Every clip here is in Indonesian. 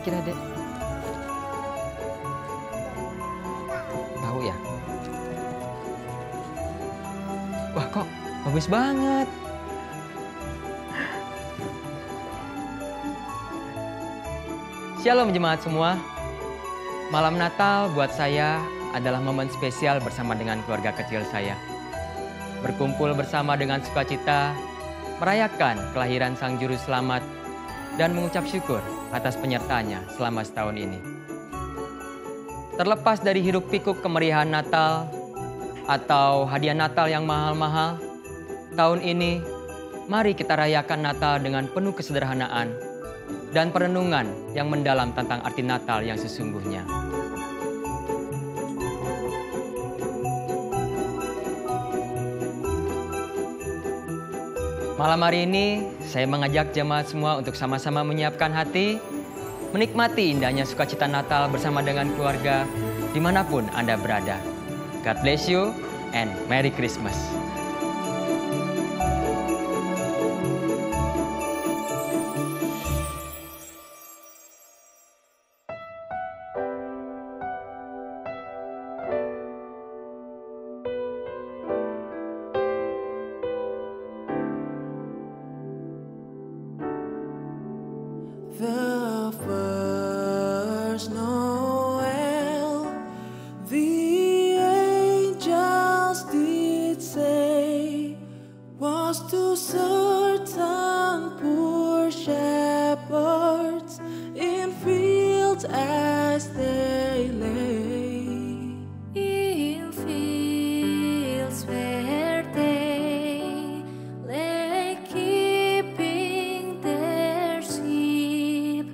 Kira Dek? Tahu ya? Wah kok bagus banget. Shalom jemaat semua. Malam Natal buat saya adalah momen spesial bersama dengan keluarga kecil saya. Berkumpul bersama dengan sukacita, merayakan kelahiran Sang Juru Selamat, dan mengucap syukur atas penyertanya selama setahun ini. Terlepas dari hiruk pikuk kemeriahan Natal atau hadiah Natal yang mahal-mahal, tahun ini mari kita rayakan Natal dengan penuh kesederhanaan dan perenungan yang mendalam tentang arti Natal yang sesungguhnya. Malam hari ini, saya mengajak jemaat semua untuk sama-sama menyiapkan hati, menikmati indahnya sukacita Natal bersama dengan keluarga, dimanapun Anda berada. God bless you, and Merry Christmas. The first Noel, the angels did say, was to certain poor shepherds in fields as they lay. In fields where they lay keeping their sheep,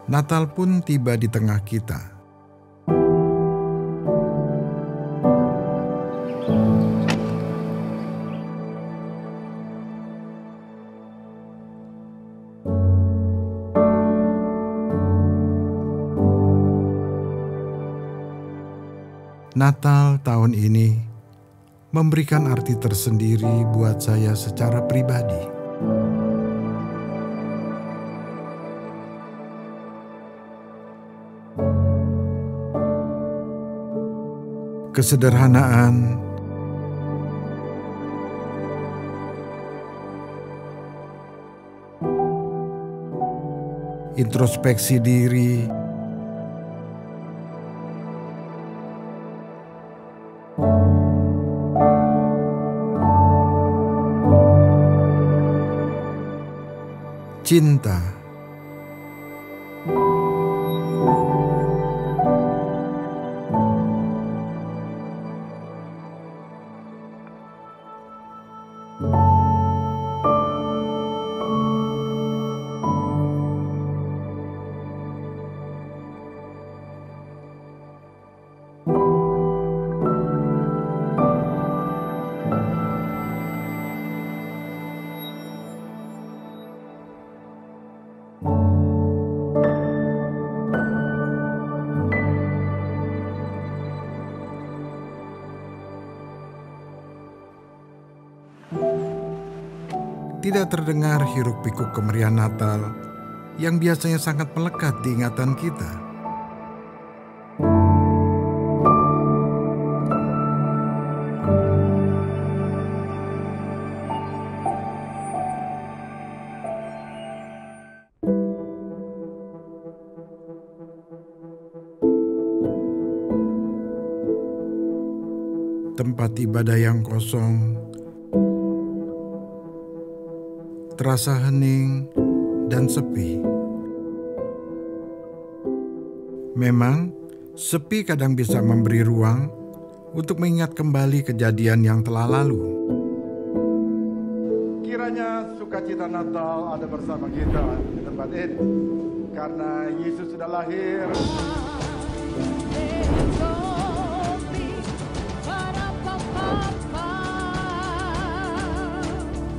Natal pun tiba di tengah kita. Natal tahun ini memberikan arti tersendiri buat saya secara pribadi. Kesederhanaan, introspeksi diri, cinta, tidak terdengar hiruk-pikuk kemeriahan Natal yang biasanya sangat melekat di ingatan kita. Tempat ibadah yang kosong, terasa hening dan sepi. Memang, sepi kadang bisa memberi ruang untuk mengingat kembali kejadian yang telah lalu. Kiranya sukacita Natal ada bersama kita di tempat ini, karena Yesus sudah lahir.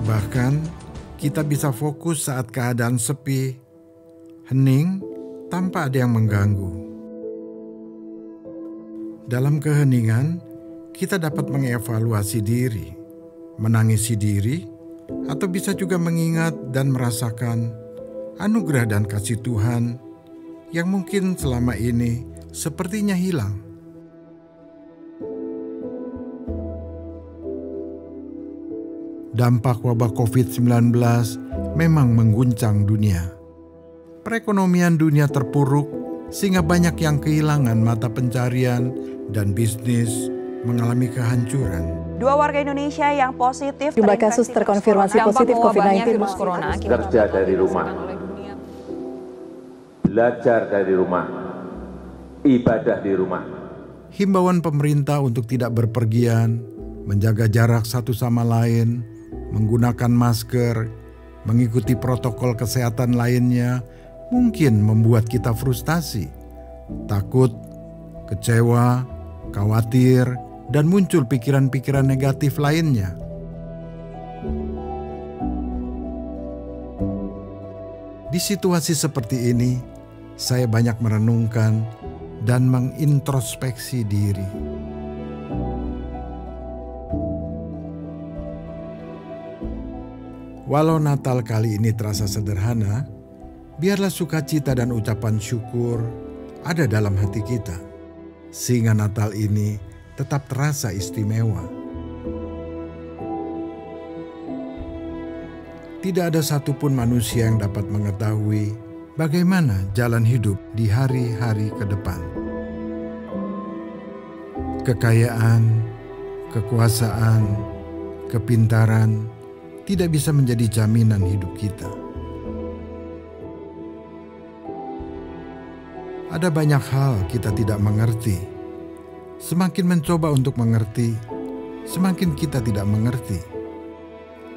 Bahkan, kita bisa fokus saat keadaan sepi, hening, tanpa ada yang mengganggu. Dalam keheningan, kita dapat mengevaluasi diri, menangisi diri, atau bisa juga mengingat dan merasakan anugerah dan kasih Tuhan yang mungkin selama ini sepertinya hilang. Dampak wabah COVID-19 memang mengguncang dunia. Perekonomian dunia terpuruk sehingga banyak yang kehilangan mata pencarian dan bisnis mengalami kehancuran. 2 warga Indonesia yang positif jumlah kasus terkonfirmasi positif COVID-19 virus corona kerja dari rumah, belajar dari rumah, ibadah di rumah. Himbauan pemerintah untuk tidak berpergian, menjaga jarak satu sama lain, menggunakan masker, mengikuti protokol kesehatan lainnya mungkin membuat kita frustasi, takut, kecewa, khawatir, dan muncul pikiran-pikiran negatif lainnya. Di situasi seperti ini, saya banyak merenungkan dan mengintrospeksi diri. Walau Natal kali ini terasa sederhana, biarlah sukacita dan ucapan syukur ada dalam hati kita, sehingga Natal ini tetap terasa istimewa. Tidak ada satupun manusia yang dapat mengetahui bagaimana jalan hidup di hari-hari ke depan. Kekayaan, kekuasaan, kepintaran tidak bisa menjadi jaminan hidup kita. Ada banyak hal kita tidak mengerti. Semakin mencoba untuk mengerti, semakin kita tidak mengerti.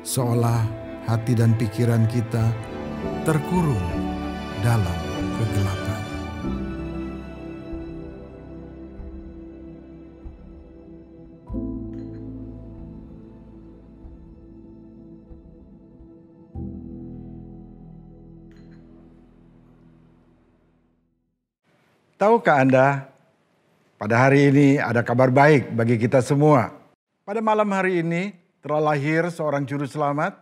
Seolah hati dan pikiran kita terkurung dalam kegelapan. Tahukah Anda, pada hari ini ada kabar baik bagi kita semua. Pada malam hari ini telah lahir seorang juru selamat.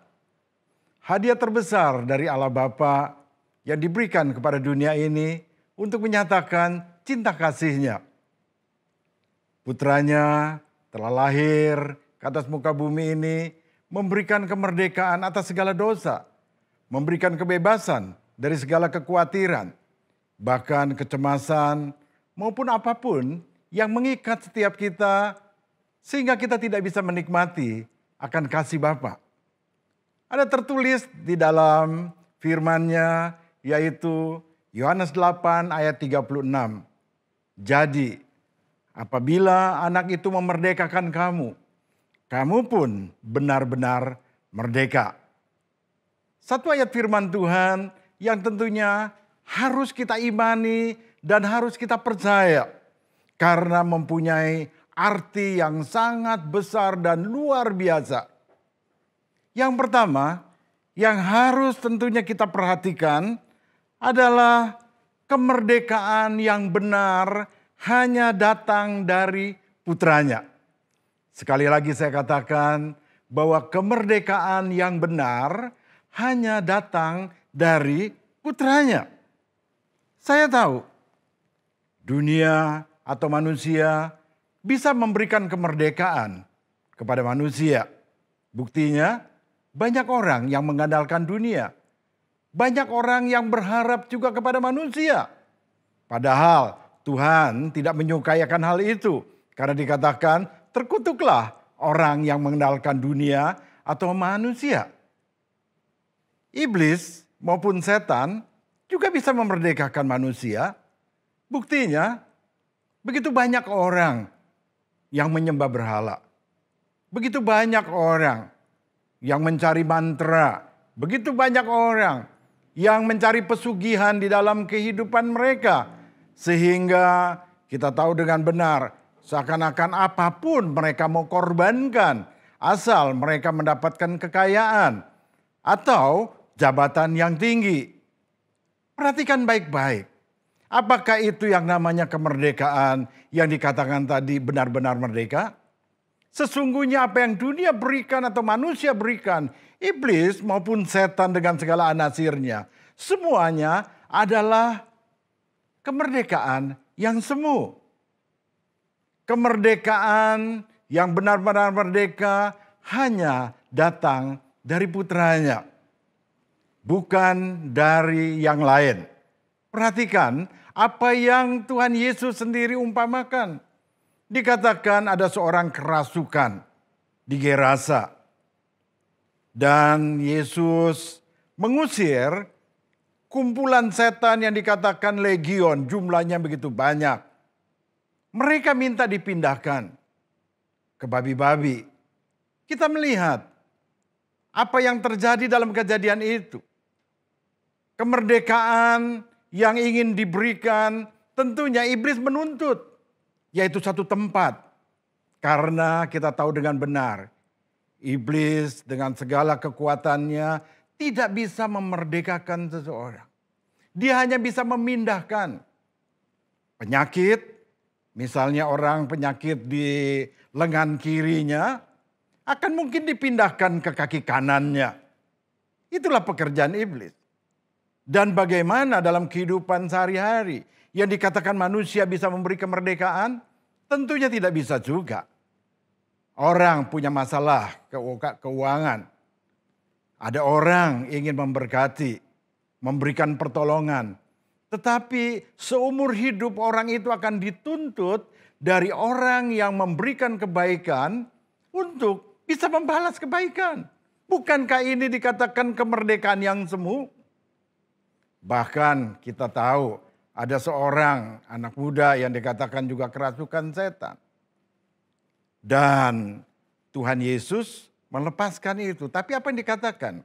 Hadiah terbesar dari Allah Bapa yang diberikan kepada dunia ini untuk menyatakan cinta kasih-Nya. Putranya telah lahir ke atas muka bumi ini, memberikan kemerdekaan atas segala dosa, memberikan kebebasan dari segala kekhawatiran, bahkan kecemasan maupun apapun yang mengikat setiap kita sehingga kita tidak bisa menikmati akan kasih Bapa. Ada tertulis di dalam firman-Nya yaitu Yohanes 8 ayat 36. Jadi apabila anak itu memerdekakan kamu, kamu pun benar-benar merdeka. Satu ayat firman Tuhan yang tentunya harus kita imani dan harus kita percaya karena mempunyai arti yang sangat besar dan luar biasa. Yang pertama, yang harus tentunya kita perhatikan adalah kemerdekaan yang benar hanya datang dari putranya. Sekali lagi saya katakan bahwa kemerdekaan yang benar hanya datang dari putranya. Saya tahu dunia atau manusia bisa memberikan kemerdekaan kepada manusia. Buktinya banyak orang yang mengandalkan dunia. Banyak orang yang berharap juga kepada manusia. Padahal Tuhan tidak menyukai akan hal itu. Karena dikatakan terkutuklah orang yang mengandalkan dunia atau manusia. Iblis maupun setan juga bisa memerdekakan manusia. Buktinya, begitu banyak orang yang menyembah berhala. Begitu banyak orang yang mencari mantra. Begitu banyak orang yang mencari pesugihan di dalam kehidupan mereka. Sehingga kita tahu dengan benar, seakan-akan apapun mereka mau korbankan. Asal mereka mendapatkan kekayaan atau jabatan yang tinggi. Perhatikan baik-baik. Apakah itu yang namanya kemerdekaan yang dikatakan tadi benar-benar merdeka? Sesungguhnya apa yang dunia berikan atau manusia berikan, iblis maupun setan dengan segala anasirnya, semuanya adalah kemerdekaan yang semu. Kemerdekaan yang benar-benar merdeka hanya datang dari putranya. Bukan dari yang lain. Perhatikan apa yang Tuhan Yesus sendiri umpamakan. Dikatakan ada seorang kerasukan di Gerasa. Dan Yesus mengusir kumpulan setan yang dikatakan legion. Jumlahnya begitu banyak. Mereka minta dipindahkan ke babi-babi. Kita melihat apa yang terjadi dalam kejadian itu. Kemerdekaan yang ingin diberikan tentunya iblis menuntut. Yaitu satu tempat. Karena kita tahu dengan benar. Iblis dengan segala kekuatannya tidak bisa memerdekakan seseorang. Dia hanya bisa memindahkan penyakit. Misalnya orang penyakit di lengan kirinya akan mungkin dipindahkan ke kaki kanannya. Itulah pekerjaan iblis. Dan bagaimana dalam kehidupan sehari-hari yang dikatakan manusia bisa memberi kemerdekaan? Tentunya tidak bisa juga. Orang punya masalah keuangan. Ada orang ingin memberkati, memberikan pertolongan. Tetapi seumur hidup orang itu akan dituntut dari orang yang memberikan kebaikan untuk bisa membalas kebaikan. Bukankah ini dikatakan kemerdekaan yang semu? Bahkan kita tahu ada seorang anak muda yang dikatakan juga kerasukan setan. Dan Tuhan Yesus melepaskan itu. Tapi apa yang dikatakan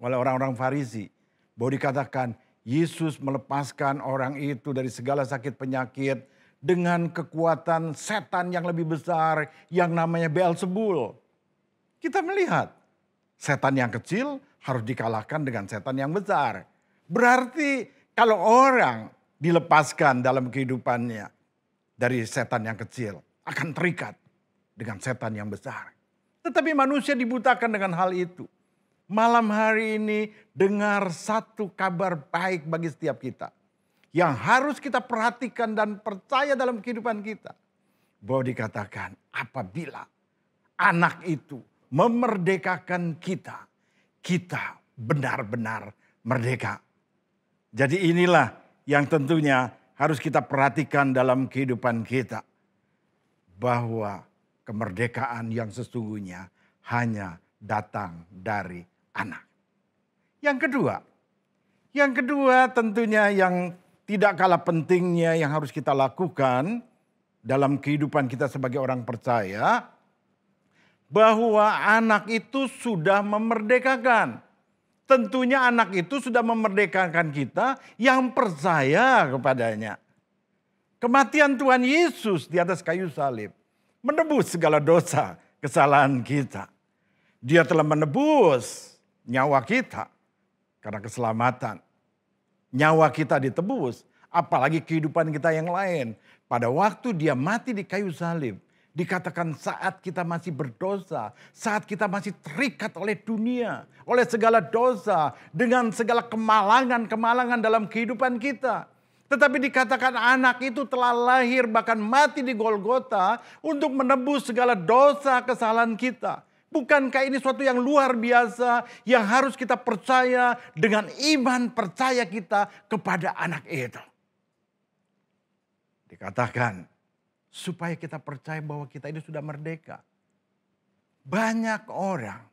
oleh orang-orang Farisi? Bahwa dikatakan Yesus melepaskan orang itu dari segala sakit penyakit dengan kekuatan setan yang lebih besar yang namanya Beelzebul. Kita melihat setan yang kecil harus dikalahkan dengan setan yang besar. Berarti kalau orang dilepaskan dalam kehidupannya dari setan yang kecil, akan terikat dengan setan yang besar. Tetapi manusia dibutakan dengan hal itu. Malam hari ini dengar satu kabar baik bagi setiap kita. Yang harus kita perhatikan dan percaya dalam kehidupan kita. Bahwa dikatakan apabila anak itu memerdekakan kita, kita benar-benar merdeka. Jadi inilah yang tentunya harus kita perhatikan dalam kehidupan kita. Bahwa kemerdekaan yang sesungguhnya hanya datang dari anak. Yang kedua tentunya yang tidak kalah pentingnya yang harus kita lakukan dalam kehidupan kita sebagai orang percaya. Bahwa anak itu sudah memerdekakan. Tentunya anak itu sudah memerdekakan kita yang percaya kepadanya. Kematian Tuhan Yesus di atas kayu salib menebus segala dosa, kesalahan kita. Dia telah menebus nyawa kita karena keselamatan. Nyawa kita ditebus, apalagi kehidupan kita yang lain. Pada waktu dia mati di kayu salib, dikatakan saat kita masih berdosa, saat kita masih terikat oleh dunia, oleh segala dosa, dengan segala kemalangan-kemalangan dalam kehidupan kita. Tetapi dikatakan anak itu telah lahir bahkan mati di Golgota untuk menebus segala dosa kesalahan kita. Bukankah ini suatu yang luar biasa yang harus kita percaya dengan iman percaya kita kepada anak itu. Dikatakan supaya kita percaya bahwa kita ini sudah merdeka. Banyak orang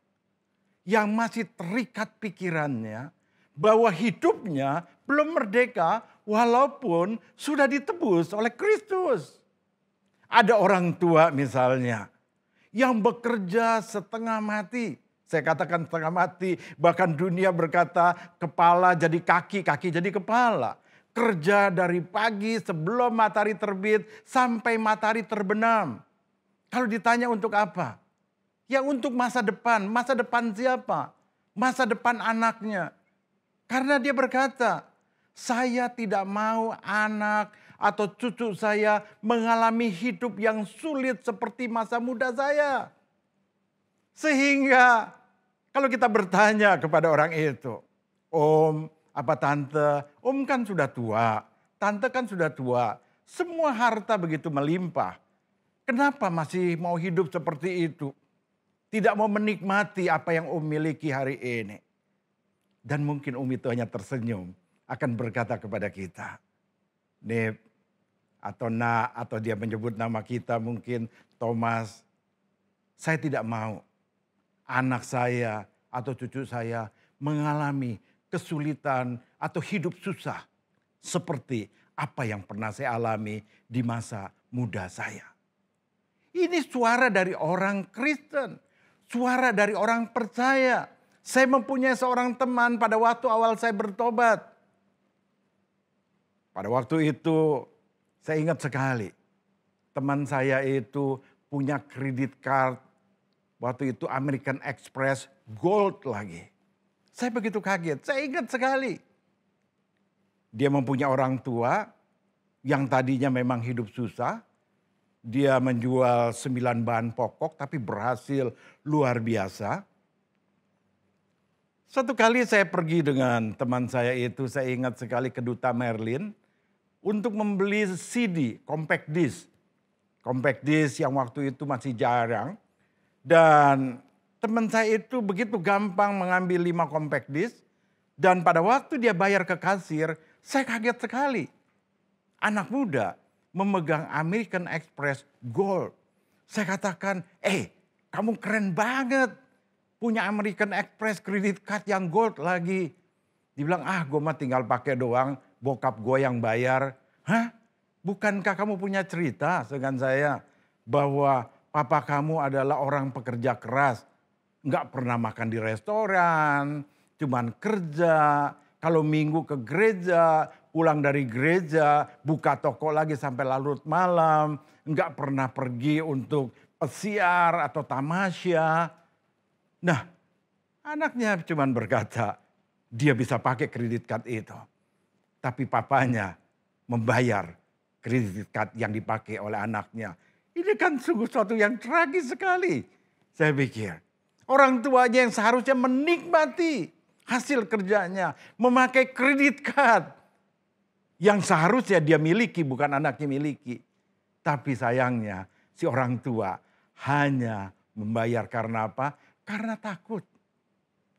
yang masih terikat pikirannya bahwa hidupnya belum merdeka walaupun sudah ditebus oleh Kristus. Ada orang tua misalnya yang bekerja setengah mati. Saya katakan setengah mati, bahkan dunia berkata kepala jadi kaki, kaki jadi kepala. Kerja dari pagi sebelum matahari terbit sampai matahari terbenam. Kalau ditanya untuk apa? Ya untuk masa depan. Masa depan siapa? Masa depan anaknya. Karena dia berkata, saya tidak mau anak atau cucu saya mengalami hidup yang sulit seperti masa muda saya. Sehingga kalau kita bertanya kepada orang itu, Om, apa tante, om kan sudah tua, tante kan sudah tua. Semua harta begitu melimpah. Kenapa masih mau hidup seperti itu? Tidak mau menikmati apa yang om miliki hari ini. Dan mungkin om itu hanya tersenyum. Akan berkata kepada kita. Nip, atau Na, atau dia menyebut nama kita mungkin Thomas. Saya tidak mau anak saya atau cucu saya mengalami kesulitan atau hidup susah seperti apa yang pernah saya alami di masa muda saya. Ini suara dari orang Kristen, suara dari orang percaya. Saya mempunyai seorang teman pada waktu awal saya bertobat. Pada waktu itu saya ingat sekali, teman saya itu punya kredit card, waktu itu American Express Gold lagi. Saya begitu kaget, saya ingat sekali. Dia mempunyai orang tua yang tadinya memang hidup susah. Dia menjual 9 bahan pokok tapi berhasil luar biasa. Satu kali saya pergi dengan teman saya itu, saya ingat sekali ke Duta Merlin. Untuk membeli CD, compact disc. Compact disc yang waktu itu masih jarang. Dan teman saya itu begitu gampang mengambil 5 compact disc. Dan pada waktu dia bayar ke kasir, saya kaget sekali. Anak muda memegang American Express Gold. Saya katakan, kamu keren banget. Punya American Express credit card yang gold lagi. Dibilang, gue mah tinggal pakai doang, bokap gue yang bayar. Hah? Bukankah kamu punya cerita dengan saya bahwa papa kamu adalah orang pekerja keras. Nggak pernah makan di restoran, cuman kerja. Kalau minggu ke gereja, pulang dari gereja, buka toko lagi sampai larut malam. Nggak pernah pergi untuk pesiar atau tamasya. Nah, anaknya cuman berkata, dia bisa pakai kredit card itu. Tapi papanya membayar kredit card yang dipakai oleh anaknya. Ini kan sungguh suatu yang tragis sekali. Saya pikir orang tuanya yang seharusnya menikmati hasil kerjanya, memakai kredit card yang seharusnya dia miliki, bukan anaknya miliki. Tapi sayangnya si orang tua hanya membayar karena apa? Karena takut.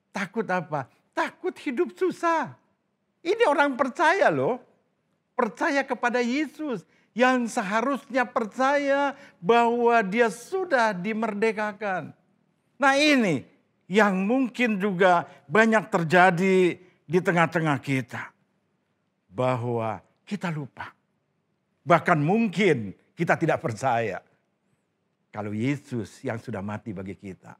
Takut apa? Takut hidup susah. Ini orang percaya loh. Percaya kepada Yesus. Yang seharusnya percaya bahwa dia sudah dimerdekakan. Nah ini yang mungkin juga banyak terjadi di tengah-tengah kita. Bahwa kita lupa. Bahkan mungkin kita tidak percaya. Kalau Yesus yang sudah mati bagi kita.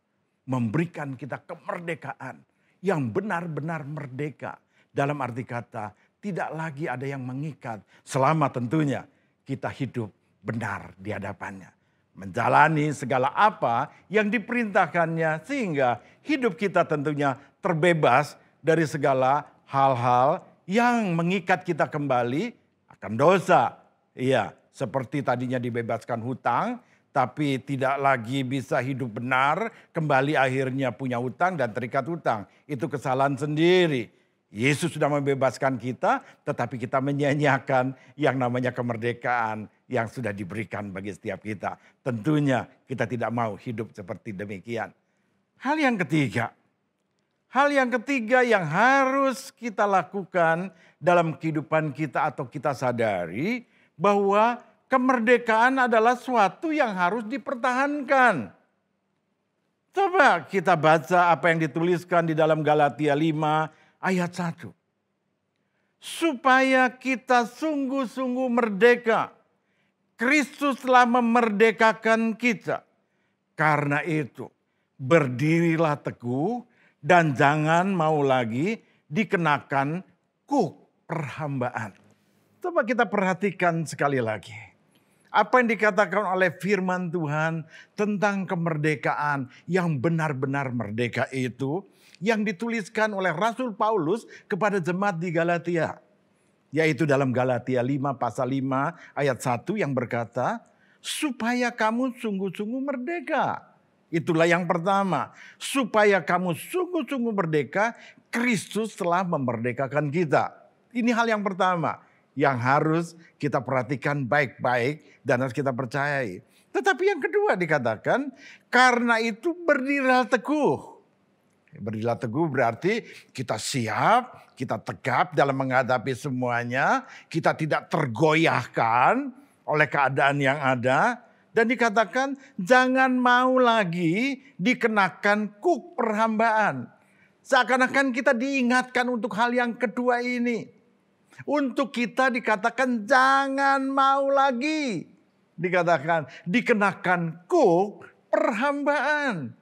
Memberikan kita kemerdekaan. Yang benar-benar merdeka. Dalam arti kata tidak lagi ada yang mengikat. Selama tentunya kita hidup benar di hadapannya. Menjalani segala apa yang diperintahkannya. Sehingga hidup kita tentunya terbebas dari segala hal-hal yang mengikat kita kembali akan dosa. Iya, seperti tadinya dibebaskan hutang, tapi tidak lagi bisa hidup benar, kembali akhirnya punya hutang dan terikat hutang. Itu kesalahan sendiri. Yesus sudah membebaskan kita, tetapi kita menyia-nyiakan yang namanya kemerdekaan yang sudah diberikan bagi setiap kita. Tentunya kita tidak mau hidup seperti demikian. Hal yang ketiga yang harus kita lakukan dalam kehidupan kita atau kita sadari bahwa kemerdekaan adalah suatu yang harus dipertahankan. Coba kita baca apa yang dituliskan di dalam Galatia 5 ayat 1. Supaya kita sungguh-sungguh merdeka. Kristus telah memerdekakan kita. Karena itu berdirilah teguh dan jangan mau lagi dikenakan kuk perhambaan. Coba kita perhatikan sekali lagi. Apa yang dikatakan oleh firman Tuhan tentang kemerdekaan yang benar-benar merdeka itu. Yang dituliskan oleh Rasul Paulus kepada jemaat di Galatia. Yaitu dalam Galatia 5 pasal 5 ayat 1 yang berkata. Supaya kamu sungguh-sungguh merdeka. Itulah yang pertama. Supaya kamu sungguh-sungguh merdeka. Kristus telah memerdekakan kita. Ini hal yang pertama. Yang harus kita perhatikan baik-baik dan harus kita percayai. Tetapi yang kedua dikatakan. Karena itu berdirilah teguh. Berdirilah teguh berarti kita siap, kita tegap dalam menghadapi semuanya. Kita tidak tergoyahkan oleh keadaan yang ada. Dan dikatakan jangan mau lagi dikenakan kuk perhambaan. Seakan-akan kita diingatkan untuk hal yang kedua ini. Untuk kita dikatakan jangan mau lagi dikatakan dikenakan kuk perhambaan.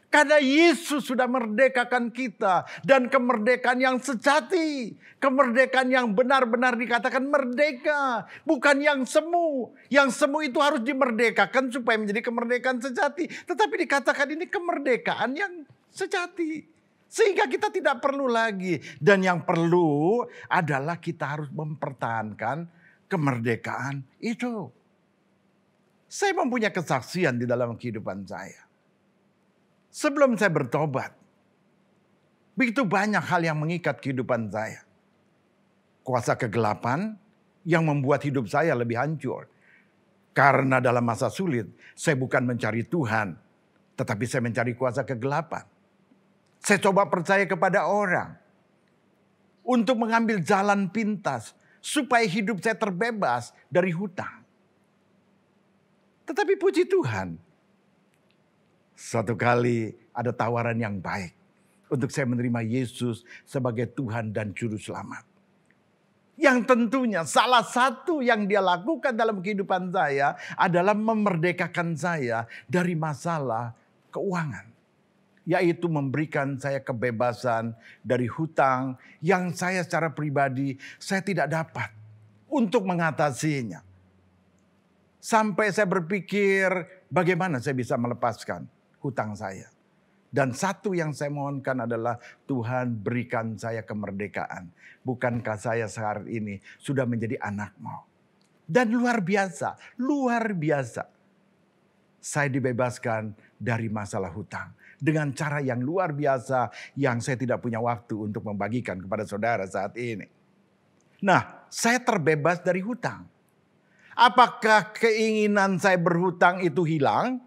Karena Yesus sudah merdekakan kita. Dan kemerdekaan yang sejati. Kemerdekaan yang benar-benar dikatakan merdeka. Bukan yang semu. Yang semu itu harus dimerdekakan supaya menjadi kemerdekaan sejati. Tetapi dikatakan ini kemerdekaan yang sejati. Sehingga kita tidak perlu lagi. Dan yang perlu adalah kita harus mempertahankan kemerdekaan itu. Saya mempunyai kesaksian di dalam kehidupan saya. Sebelum saya bertobat, begitu banyak hal yang mengikat kehidupan saya. Kuasa kegelapan yang membuat hidup saya lebih hancur. Karena dalam masa sulit, saya bukan mencari Tuhan, tetapi saya mencari kuasa kegelapan. Saya coba percaya kepada orang untuk mengambil jalan pintas supaya hidup saya terbebas dari hutang. Tetapi puji Tuhan, suatu kali ada tawaran yang baik untuk saya menerima Yesus sebagai Tuhan dan Juru Selamat. Yang tentunya salah satu yang dia lakukan dalam kehidupan saya adalah memerdekakan saya dari masalah keuangan. Yaitu memberikan saya kebebasan dari hutang yang saya secara pribadi saya tidak dapat untuk mengatasinya. Sampai saya berpikir bagaimana saya bisa melepaskan hutang saya. Dan satu yang saya mohonkan adalah Tuhan berikan saya kemerdekaan. Bukankah saya saat ini sudah menjadi anak-Mu? Dan luar biasa, luar biasa. Saya dibebaskan dari masalah hutang. Dengan cara yang luar biasa yang saya tidak punya waktu untuk membagikan kepada saudara saat ini. Nah, saya terbebas dari hutang. Apakah keinginan saya berhutang itu hilang?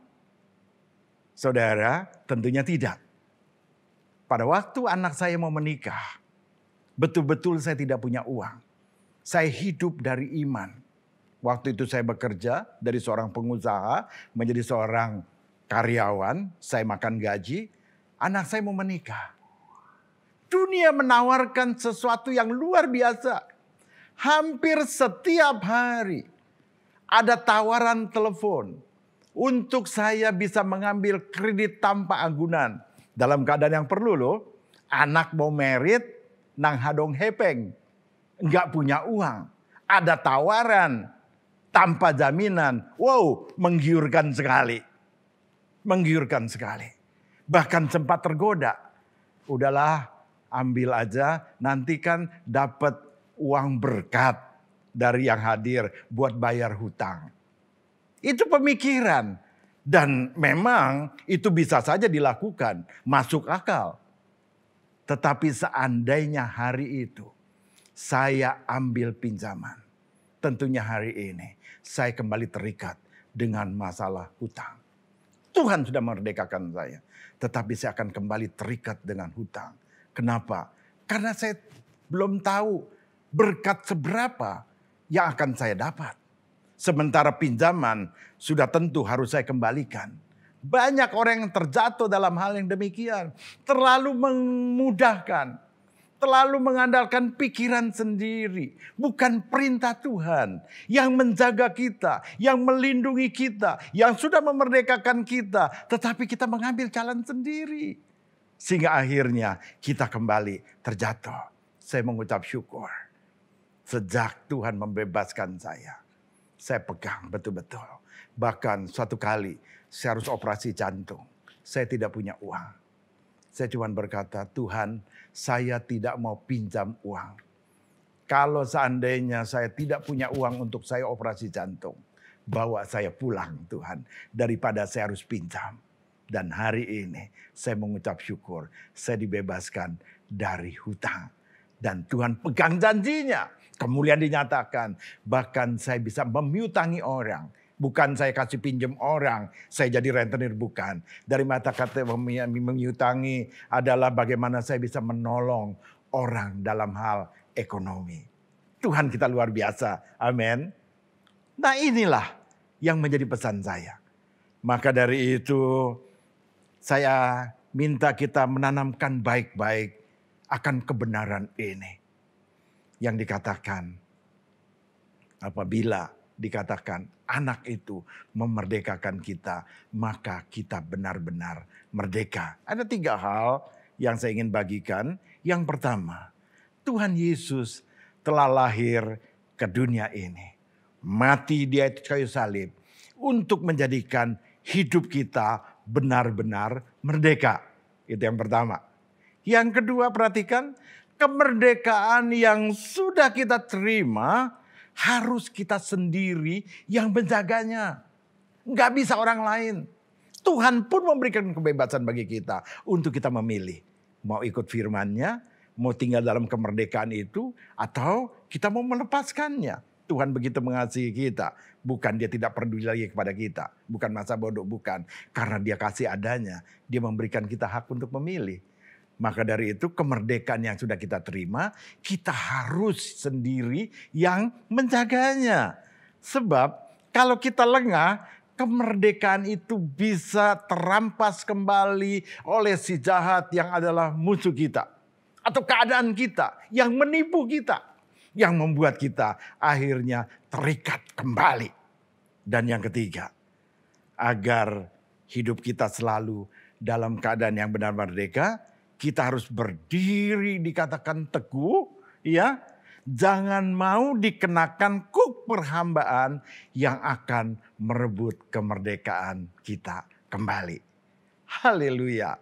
Saudara, tentunya tidak. Pada waktu anak saya mau menikah, betul-betul saya tidak punya uang. Saya hidup dari iman. Waktu itu saya bekerja dari seorang pengusaha menjadi seorang karyawan. Saya makan gaji, anak saya mau menikah. Dunia menawarkan sesuatu yang luar biasa. Hampir setiap hari ada tawaran telepon untuk saya bisa mengambil kredit tanpa anggunan. Dalam keadaan yang perlu loh, anak mau merit nang hadong hepeng. Enggak punya uang. Ada tawaran tanpa jaminan. Wow, menggiurkan sekali. Menggiurkan sekali. Bahkan sempat tergoda. Udahlah, ambil aja, nanti kan dapat uang berkat dari yang hadir buat bayar hutang. Itu pemikiran. Dan memang itu bisa saja dilakukan, masuk akal. Tetapi seandainya hari itu saya ambil pinjaman, tentunya hari ini saya kembali terikat dengan masalah hutang. Tuhan sudah memerdekakan saya, tetapi saya akan kembali terikat dengan hutang. Kenapa? Karena saya belum tahu berkat seberapa yang akan saya dapat. Sementara pinjaman sudah tentu harus saya kembalikan. Banyak orang yang terjatuh dalam hal yang demikian. Terlalu memudahkan. Terlalu mengandalkan pikiran sendiri. Bukan perintah Tuhan. Yang menjaga kita. Yang melindungi kita. Yang sudah memerdekakan kita. Tetapi kita mengambil jalan sendiri. Sehingga akhirnya kita kembali terjatuh. Saya mengucap syukur. Sejak Tuhan membebaskan saya pegang betul-betul. Bahkan suatu kali saya harus operasi jantung. Saya tidak punya uang. Saya cuma berkata, Tuhan, saya tidak mau pinjam uang. Kalau seandainya saya tidak punya uang untuk saya operasi jantung, bawa saya pulang Tuhan, daripada saya harus pinjam. Dan hari ini saya mengucap syukur, saya dibebaskan dari hutang. Dan Tuhan pegang janjinya. Kemuliaan dinyatakan, bahkan saya bisa memiutangi orang. Bukan saya kasih pinjam orang, saya jadi rentenir, bukan. Dari mata kata memiutangi adalah bagaimana saya bisa menolong orang dalam hal ekonomi. Tuhan kita luar biasa, amin. Nah inilah yang menjadi pesan saya. Maka dari itu saya minta kita menanamkan baik-baik akan kebenaran ini. Yang dikatakan, apabila dikatakan anak itu memerdekakan kita, maka kita benar-benar merdeka. Ada 3 hal yang saya ingin bagikan. Yang pertama, Tuhan Yesus telah lahir ke dunia ini. Mati di atas kayu salib untuk menjadikan hidup kita benar-benar merdeka. Itu yang pertama. Yang kedua, perhatikan, kemerdekaan yang sudah kita terima harus kita sendiri yang menjaganya. Nggak bisa orang lain. Tuhan pun memberikan kebebasan bagi kita untuk kita memilih. Mau ikut firman-Nya, mau tinggal dalam kemerdekaan itu, atau kita mau melepaskannya. Tuhan begitu mengasihi kita. Bukan dia tidak peduli lagi kepada kita. Bukan masa bodoh, bukan. Karena dia kasih adanya. Dia memberikan kita hak untuk memilih. Maka dari itu kemerdekaan yang sudah kita terima, kita harus sendiri yang menjaganya. Sebab kalau kita lengah, kemerdekaan itu bisa terampas kembali oleh si jahat yang adalah musuh kita. Atau keadaan kita yang menipu kita. Yang membuat kita akhirnya terikat kembali. Dan yang ketiga, agar hidup kita selalu dalam keadaan yang benar merdeka, kita harus berdiri dikatakan teguh, ya. Jangan mau dikenakan kuk perhambaan yang akan merebut kemerdekaan kita kembali. Haleluya.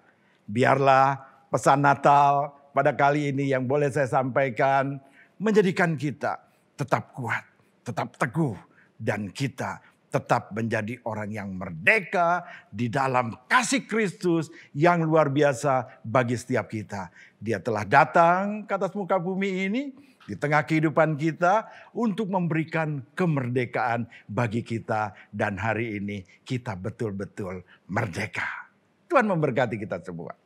Biarlah pesan Natal pada kali ini yang boleh saya sampaikan menjadikan kita tetap kuat, tetap teguh, dan kita tetap menjadi orang yang merdeka di dalam kasih Kristus yang luar biasa bagi setiap kita. Dia telah datang ke atas muka bumi ini di tengah kehidupan kita untuk memberikan kemerdekaan bagi kita, dan hari ini kita betul-betul merdeka. Tuhan memberkati kita semua.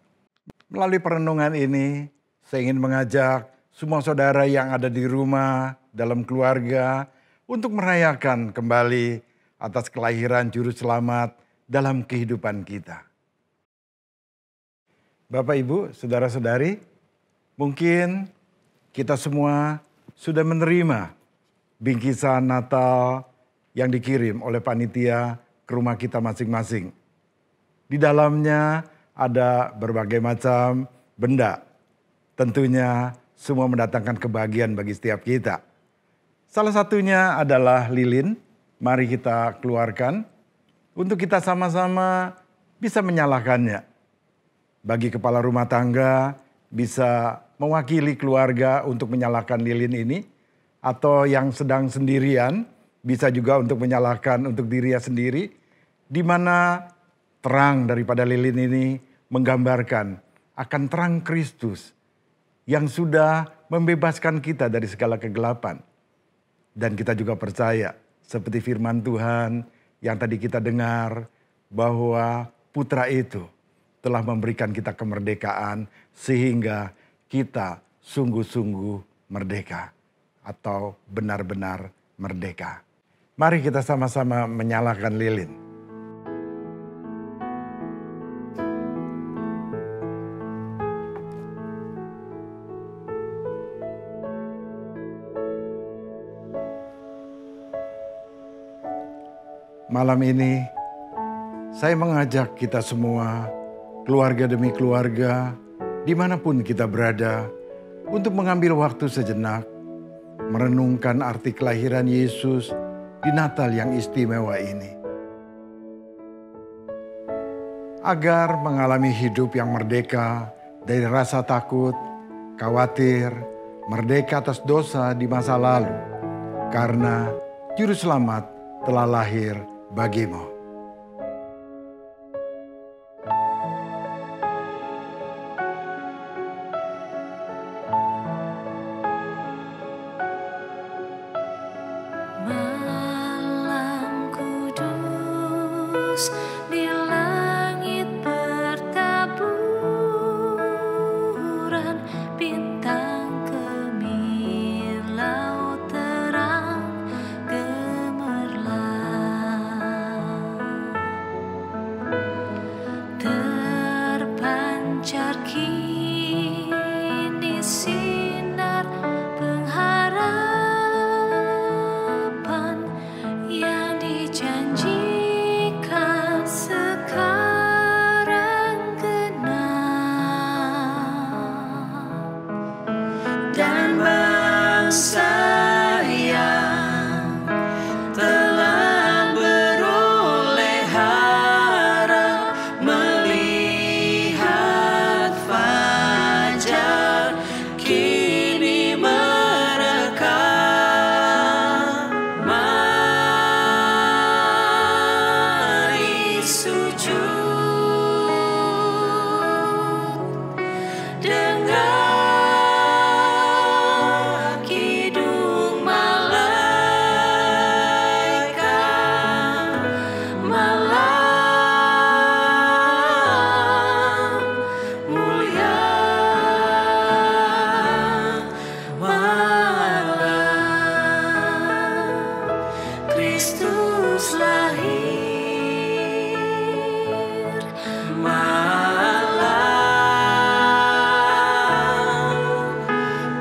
Melalui perenungan ini, saya ingin mengajak semua saudara yang ada di rumah, dalam keluarga, untuk merayakan kembali atas kelahiran Juru Selamat dalam kehidupan kita. Bapak, Ibu, saudara-saudari, mungkin kita semua sudah menerima bingkisan Natal yang dikirim oleh panitia ke rumah kita masing-masing. Di dalamnya ada berbagai macam benda. Tentunya semua mendatangkan kebahagiaan bagi setiap kita. Salah satunya adalah lilin. Mari kita keluarkan untuk kita sama-sama bisa menyalakannya. Bagi kepala rumah tangga bisa mewakili keluarga untuk menyalakan lilin ini. Atau yang sedang sendirian bisa juga untuk menyalakan untuk dirinya sendiri. Di mana terang daripada lilin ini menggambarkan akan terang Kristus yang sudah membebaskan kita dari segala kegelapan. Dan kita juga percaya seperti firman Tuhan yang tadi kita dengar bahwa Putra itu telah memberikan kita kemerdekaan sehingga kita sungguh-sungguh merdeka atau benar-benar merdeka. Mari kita sama-sama menyalakan lilin. Malam ini saya mengajak kita semua, keluarga demi keluarga, dimanapun kita berada, untuk mengambil waktu sejenak, merenungkan arti kelahiran Yesus di Natal yang istimewa ini. Agar mengalami hidup yang merdeka dari rasa takut, khawatir, merdeka atas dosa di masa lalu, karena Juru Selamat telah lahir bagimu. Malam kudus di langit bertaburan, bintang kemir laut terang gemerlap, terpancar kini sinar pengharapan yang dijanjikan sekarang genap. Dan bangsa yang telah beroleh harap melihat fajar kini merekam. Mari sujud dengar kidung malaikat, malam mulia, malam Kristus lahir, malam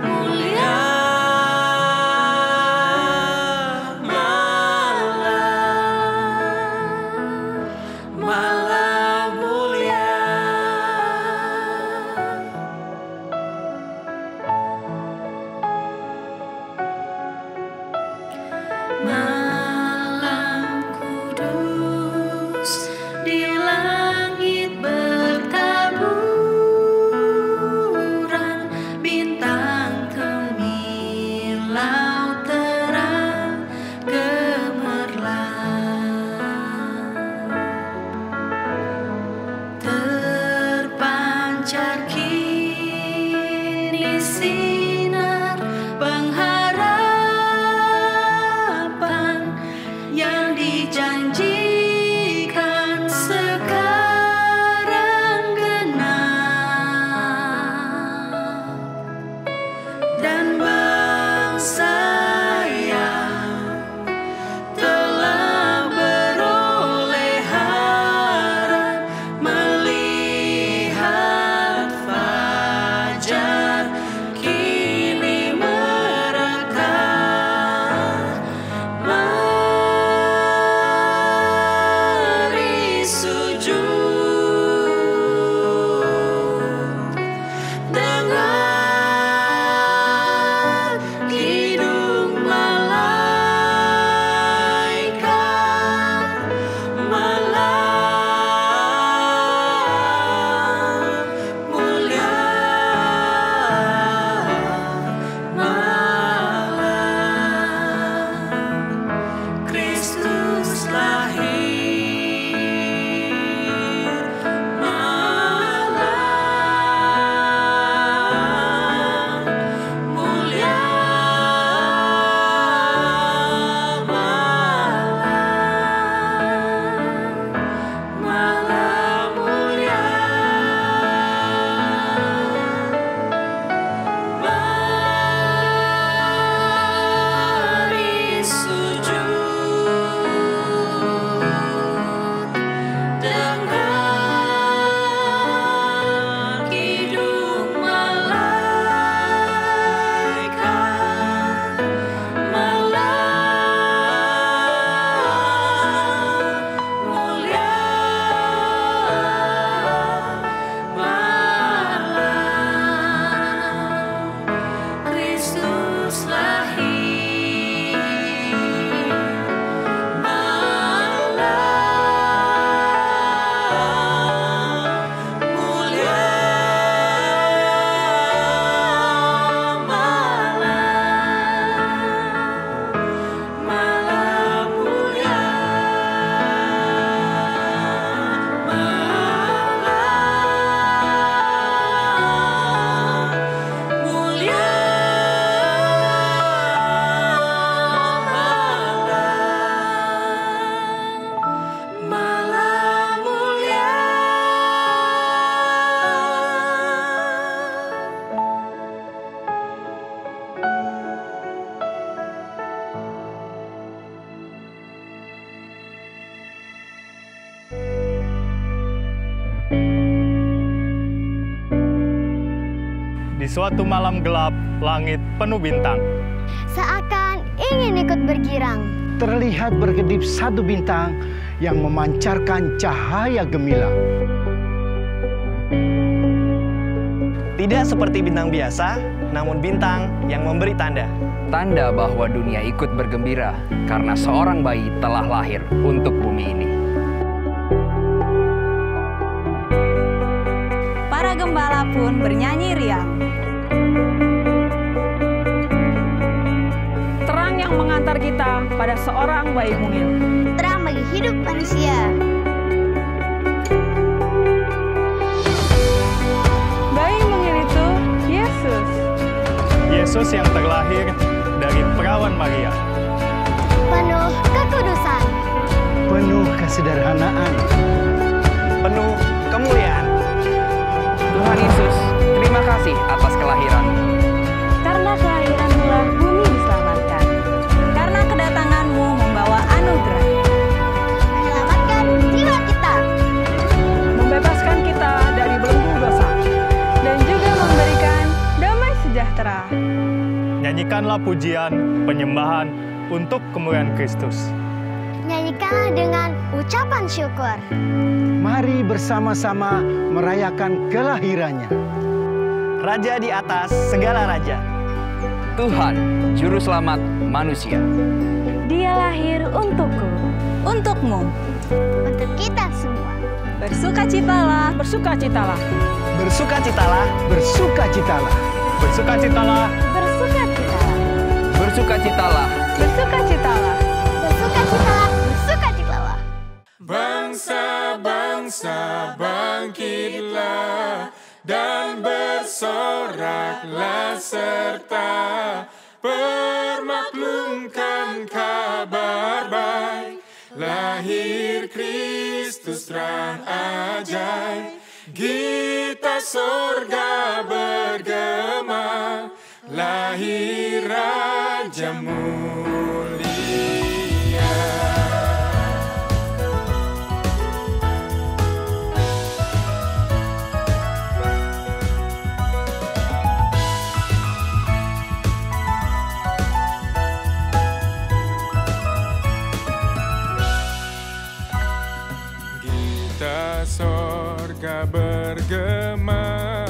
mulia, malam mulia. Malam kudus suatu malam gelap, langit penuh bintang. Seakan ingin ikut bergirang. Terlihat berkedip satu bintang yang memancarkan cahaya gemilang. Tidak seperti bintang biasa, namun bintang yang memberi tanda. Tanda bahwa dunia ikut bergembira karena seorang bayi telah lahir untuk bumi ini. Para gembala pun bernyanyi riang. Terang yang mengantar kita pada seorang bayi mungil. Terang bagi hidup manusia. Bayi mungil itu Yesus. Yesus yang terlahir dari perawan Maria. Penuh kekudusan. Penuh kesederhanaan. Penuh kemuliaan. Tuhan Yesus, terima kasih atas kelahiran-Mu. Karena kelahiran-Mu-lah bumi diselamatkan. Karena kedatangan-Mu membawa anugerah. Menyelamatkan jiwa kita. Membebaskan kita dari belenggu dosa. Dan juga memberikan damai sejahtera. Nyanyikanlah pujian, penyembahan untuk kemuliaan Kristus. Nyanyikanlah dengan ucapan syukur. Mari bersama-sama merayakan kelahirannya. Raja di atas segala raja. Tuhan, Juru Selamat manusia. Dia lahir untukku, untukmu, untuk kita semua. Bersukacitalah, bersukacitalah. Bersukacitalah, bersukacitalah. Bersukacitalah, bersukacitalah. Bersukacitalah, bersukacitalah. Bersukacitalah, bersukacitalah. Bangsa-bangsa bangkitlah dan bersoraklah serta permaklumkan kabar baik. Lahir Kristus terang ajaib. Gita sorga bergema, lahir Raja mulia. Gita sorga bergema,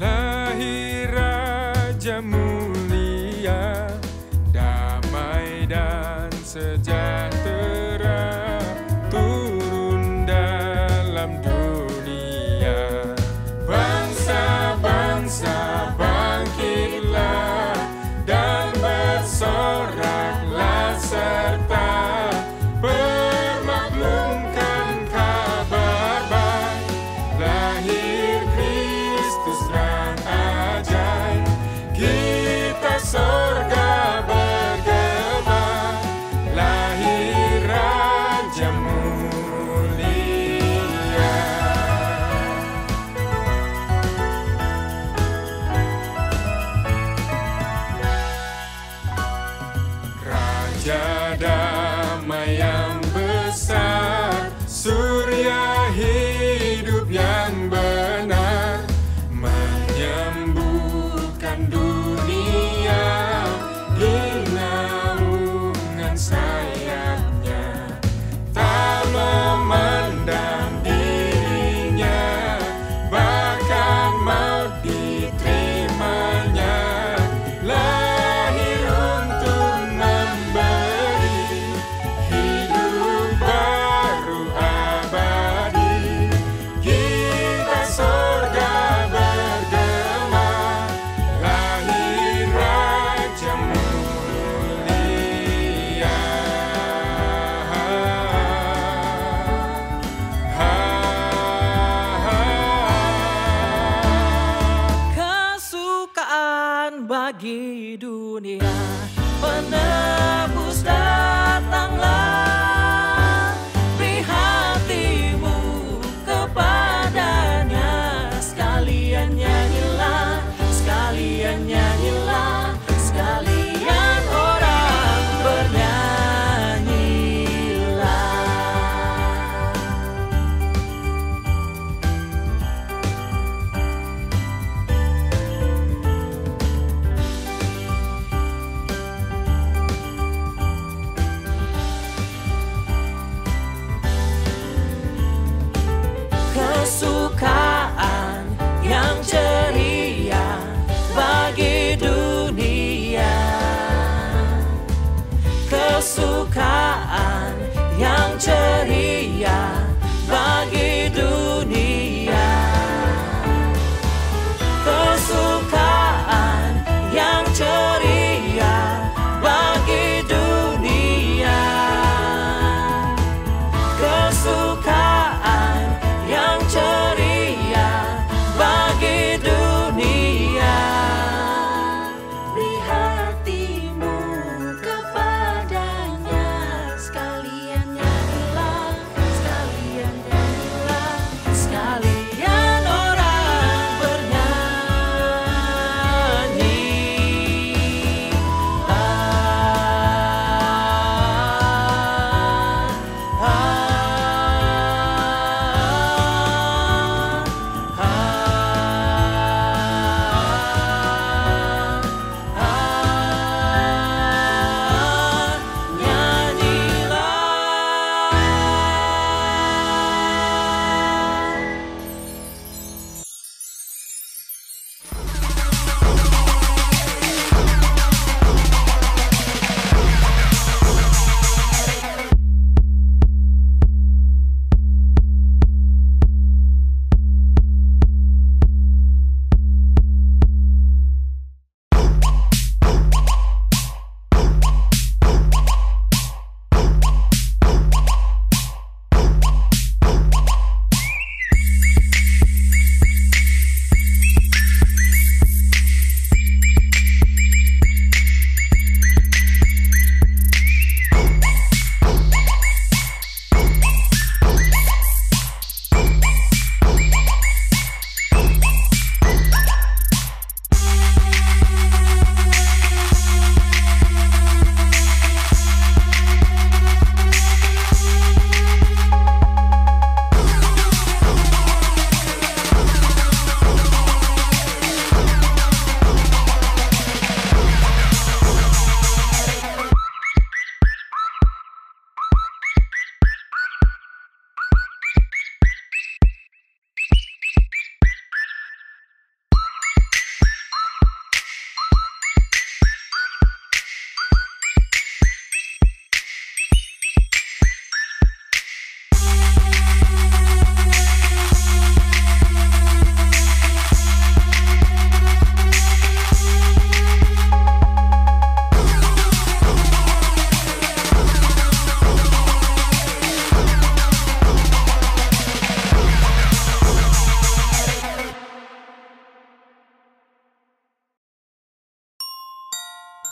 lahir Raja mulia, damai dan sejahtera turun dalam dunia. Bangsa-bangsa bangkitlah dan bersoraklah serta permaklumkan kabar baik. Lahir Kristus terang ajaib. Gita sorga bergema, lahir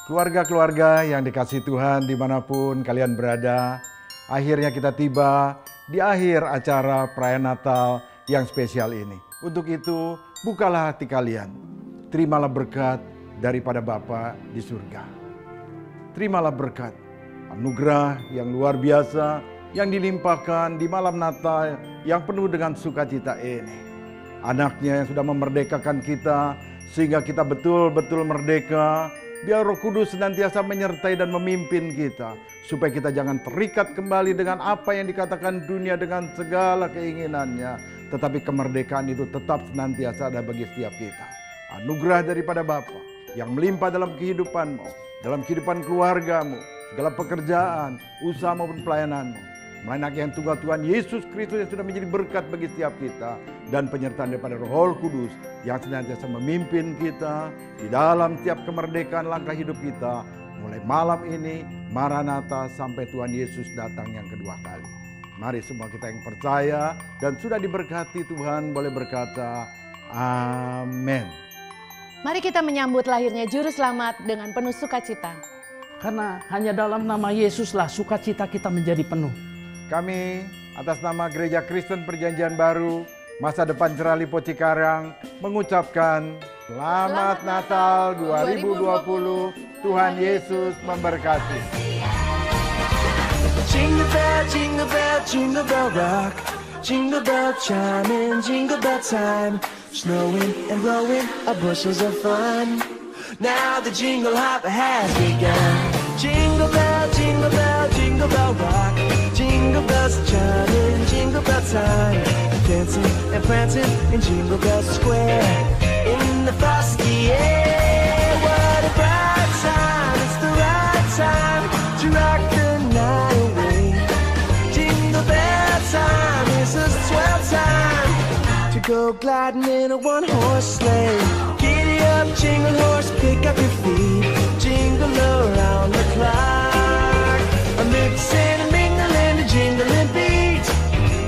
Keluarga-keluarga yang dikasihi Tuhan dimanapun kalian berada, akhirnya kita tiba di akhir acara perayaan Natal yang spesial ini. Untuk itu, bukalah hati kalian, terimalah berkat daripada Bapa di surga. Terimalah berkat, anugerah yang luar biasa yang dilimpahkan di malam Natal yang penuh dengan sukacita ini. Anaknya yang sudah memerdekakan kita, sehingga kita betul-betul merdeka. Biar Roh Kudus senantiasa menyertai dan memimpin kita, supaya kita jangan terikat kembali dengan apa yang dikatakan dunia dengan segala keinginannya. Tetapi kemerdekaan itu tetap senantiasa ada bagi setiap kita. Anugerah daripada Bapa yang melimpah dalam kehidupanmu, dalam kehidupan keluargamu, segala pekerjaan, usaha maupun pelayananmu. Anak yang tunggal Tuhan Yesus Kristus yang sudah menjadi berkat bagi setiap kita, dan penyertaan daripada Roh Kudus yang senantiasa memimpin kita di dalam setiap kemerdekaan langkah hidup kita mulai malam ini, Maranatha, sampai Tuhan Yesus datang yang kedua kali. Mari semua kita yang percaya dan sudah diberkati Tuhan boleh berkata amin. Mari kita menyambut lahirnya Juru Selamat dengan penuh sukacita. Karena hanya dalam nama Yesuslah sukacita kita menjadi penuh. Kami atas nama Gereja Kristen Perjanjian Baru Masa Depan Cerah Lipo Cikarang mengucapkan Selamat Natal 2020. Tuhan Yesus memberkati. Jingle bell, jingle bell, jingle bell rock. Jingle bell chime in, jingle bell time. Snowing and blowing our bushels of fun. Now the jingle hop has begun. Jingle bell, jingle bell, jingle bell rock. Jingle bells chiming, jingle bell time. Dancing and prancing in Jingle Bell Square. In the frosty air, what a bright time. It's the right time to rock the night away. Jingle bell time is a swell time to go gliding in a one-horse sleigh. Giddy up, jingle horse, pick up your feet. Jingle around the clock. A mixing and mingling, a jingling beat.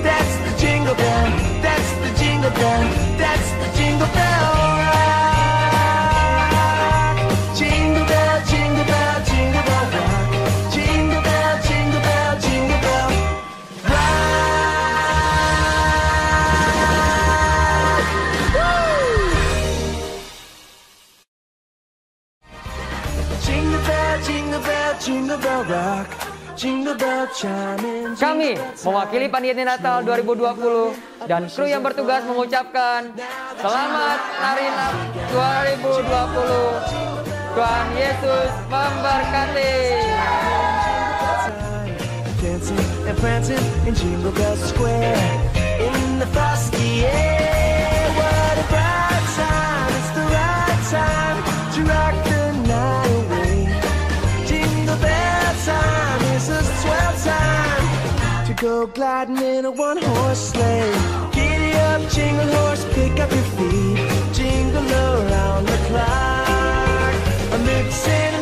That's the jingle bell, that's the jingle bell, that's the jingle bell rock. Jingle bell, jingle bell, jingle bell rock. Jingle bell, jingle bell, jingle bell rock. Woo! Jingle bell, jingle bell, jingle bell rock. Kami mewakili Panitia Natal 2020 dan kru yang bertugas mengucapkan Selamat Hari Natal 2020. Tuhan Yesus memberkati. Dancing and prancing in Jingle Bell Square. In the frosty air, what a bright time. It's the right time to rock the night away. Jingle bell time is a swell time to go gliding in a one-horse sleigh. Giddy up, jingle horse, pick up your feet. Jingle around the clock. A mixing